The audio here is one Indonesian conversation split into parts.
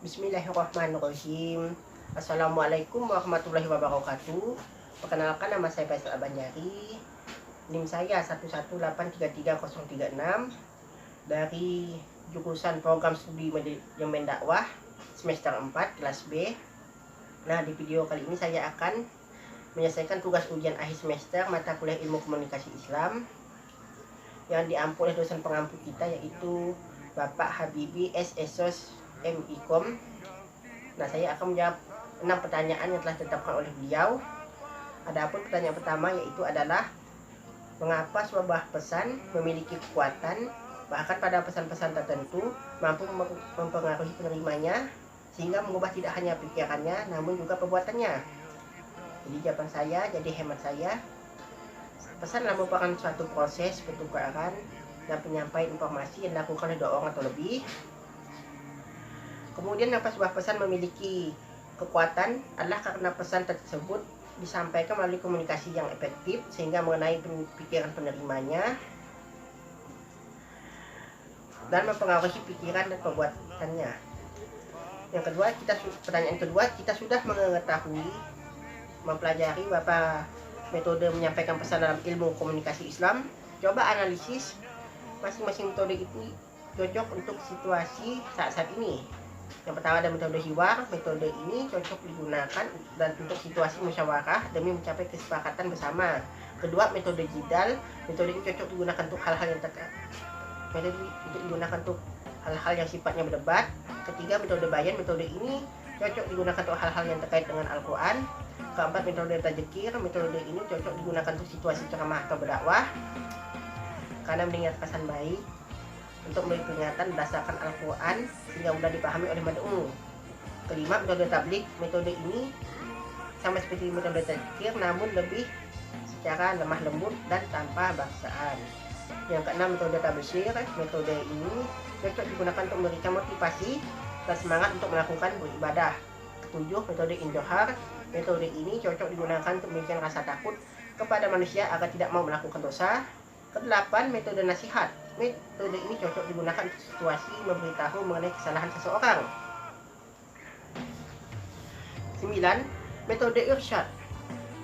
Bismillahirrahmanirrahim. Assalamualaikum warahmatullahi wabarakatuh. Perkenalkan, nama saya Faisal Abanjari. NIM saya 1183336 dari jurusan Program Studi Manajemen Dakwah semester 4 kelas B. Nah, di video kali ini saya akan menyelesaikan tugas ujian akhir semester mata kuliah Ilmu Komunikasi Islam yang diampu oleh dosen pengampu kita, yaitu Bapak Habibi S. Esos M.Ikom. Nah, saya akan menjawab 6 pertanyaan yang telah ditetapkan oleh beliau. Adapun pertanyaan pertama yaitu adalah, mengapa sebuah pesan memiliki kekuatan, bahkan pada pesan-pesan tertentu mampu mempengaruhi penerimanya sehingga mengubah tidak hanya pikirannya namun juga perbuatannya. Jadi jawaban saya, jadi hemat saya, pesan merupakan suatu proses pertukaran dan penyampaian informasi yang dilakukan oleh 2 orang atau lebih. Kemudian kenapa sebuah pesan memiliki kekuatan adalah karena pesan tersebut disampaikan melalui komunikasi yang efektif sehingga mengenai pikiran penerimanya dan mempengaruhi pikiran dan perbuatannya. Yang kedua, pertanyaan kedua, kita sudah mengetahui, mempelajari beberapa metode menyampaikan pesan dalam ilmu komunikasi Islam. Coba analisis masing-masing metode itu cocok untuk situasi saat ini. Yang pertama ada metode hiwar. Metode ini cocok digunakan dan untuk situasi musyawarah demi mencapai kesepakatan bersama. Kedua, metode jidal. Metode ini cocok digunakan untuk hal-hal yang sifatnya berdebat. Ketiga, metode bayan. Metode ini cocok digunakan untuk hal-hal yang terkait dengan Al-Quran. Keempat, metode tajkir. Metode ini cocok digunakan untuk situasi ceramah atau berdakwah karena mendengar pesan baik, untuk memberi peringatan berdasarkan Al-Quran sehingga mudah dipahami oleh mad'u. Kelima, metode tablik. Metode ini sama seperti metode tajkir namun lebih secara lemah lembut dan tanpa baksaan. Yang keenam, metode tabsyir. Metode ini cocok digunakan untuk memberikan motivasi dan semangat untuk melakukan beribadah. Ketujuh, metode inzohar. Metode ini cocok digunakan untuk memberikan rasa takut kepada manusia agar tidak mau melakukan dosa. Kedelapan, metode nasihat. Metode ini cocok digunakan untuk situasi memberitahu mengenai kesalahan seseorang. 9. Metode irsyad.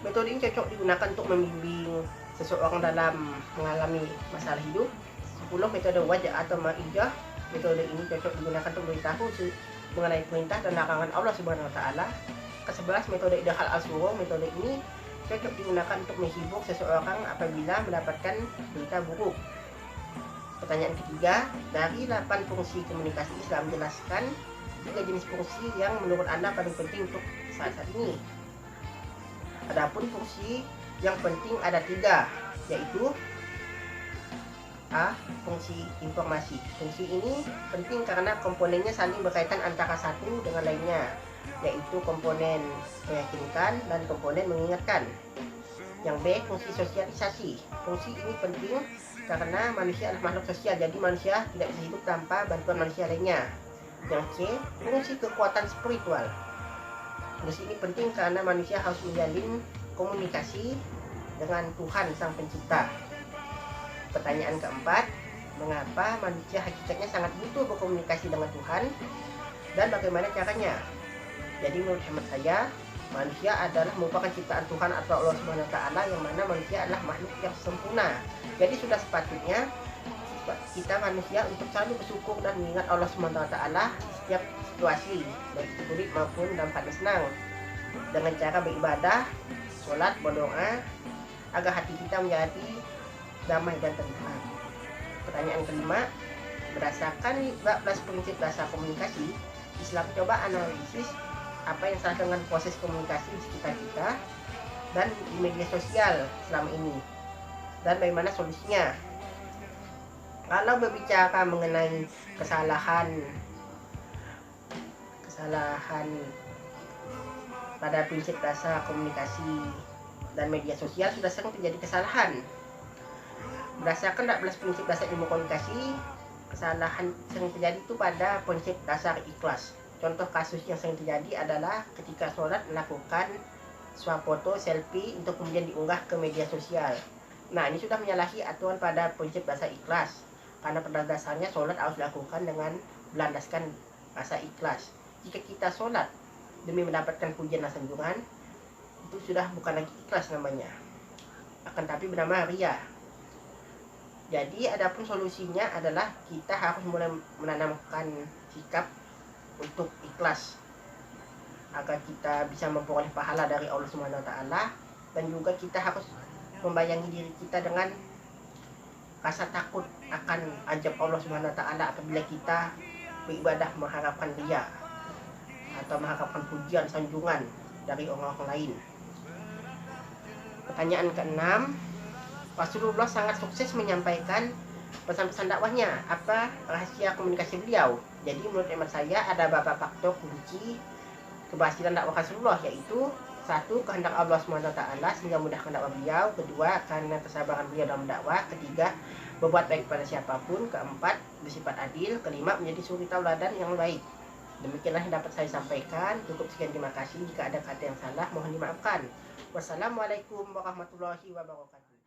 Metode ini cocok digunakan untuk membimbing seseorang dalam mengalami masalah hidup. 10. Metode wajah atau ma'ijah. Metode ini cocok digunakan untuk memberitahu mengenai perintah dan larangan Allah Subhanahu wa taala. Ke-11. Metode idhal al-surur. Metode ini cocok digunakan untuk menghibur seseorang apabila mendapatkan berita buruk. Pertanyaan ketiga, dari 8 fungsi komunikasi Islam, jelaskan 3 jenis fungsi yang menurut Anda paling penting untuk saat ini. Adapun fungsi yang penting ada 3, yaitu A. Fungsi informasi. Fungsi ini penting karena komponennya saling berkaitan antara satu dengan lainnya, yaitu komponen meyakinkan dan komponen mengingatkan. Yang B. Fungsi sosialisasi. Fungsi ini penting karena manusia adalah makhluk sosial, jadi manusia tidak bisa hidup tanpa bantuan manusia lainnya. Yang C. Fungsi kekuatan spiritual. Fungsi ini penting karena manusia harus menjalin komunikasi dengan Tuhan Sang Pencipta. Pertanyaan keempat, mengapa manusia hakikatnya sangat butuh berkomunikasi dengan Tuhan dan bagaimana caranya? Jadi menurut hemat saya, manusia adalah merupakan ciptaan Tuhan atau Allah Subhanahu wa taala, yang mana manusia adalah makhluk yang sempurna. Jadi sudah sepatutnya kita manusia untuk selalu bersyukur dan mengingat Allah Subhanahu wa taala setiap situasi, baik sulit maupun dalam keadaan senang, dengan cara beribadah, sholat, berdoa agar hati kita menjadi damai dan tenang. Pertanyaan kelima, berdasarkan 14 prinsip dasar komunikasi Islam, coba analisis apa yang salah dengan proses komunikasi di sekitar kita dan di media sosial selama ini dan bagaimana solusinya. Kalau berbicara mengenai kesalahan pada prinsip dasar komunikasi dan media sosial, sudah sering terjadi kesalahan. Berdasarkan 14 prinsip dasar ilmu komunikasi, kesalahan sering terjadi itu pada prinsip dasar ikhlas. Contoh kasus yang sering terjadi adalah ketika sholat melakukan swafoto selfie untuk kemudian diunggah ke media sosial. Nah, ini sudah menyalahi aturan pada prinsip dasar ikhlas, karena pada dasarnya sholat harus dilakukan dengan berlandaskan rasa ikhlas. jika kita sholat demi mendapatkan pujian dan sanjungan, itu sudah bukan lagi ikhlas namanya, akan tapi bernama ria. Jadi adapun solusinya adalah kita harus mulai menanamkan sikap untuk ikhlas agar kita bisa memperoleh pahala dari Allah Subhanahu wa taala, dan juga kita harus membayangi diri kita dengan rasa takut akan azab Allah Subhanahu wa taala apabila kita beribadah mengharapkan dia atau mengharapkan pujian sanjungan dari orang-orang lain. Pertanyaan ke-6, Rasulullah sangat sukses menyampaikan pesan-pesan dakwahnya. Apa rahasia komunikasi beliau? Jadi menurut hemat saya ada beberapa faktor kunci keberhasilan dakwah Rasulullah, yaitu 1. Kehendak Allah SWT sehingga mudahkan dakwah beliau. 2. Karena kesabaran beliau dalam dakwah. 3. Berbuat baik pada siapapun. 4. Bersifat adil. 5. Menjadi suri tauladan yang baik. Demikianlah yang dapat saya sampaikan. Cukup sekian, terima kasih. Jika ada kata yang salah mohon dimaafkan. Wassalamualaikum warahmatullahi wabarakatuh.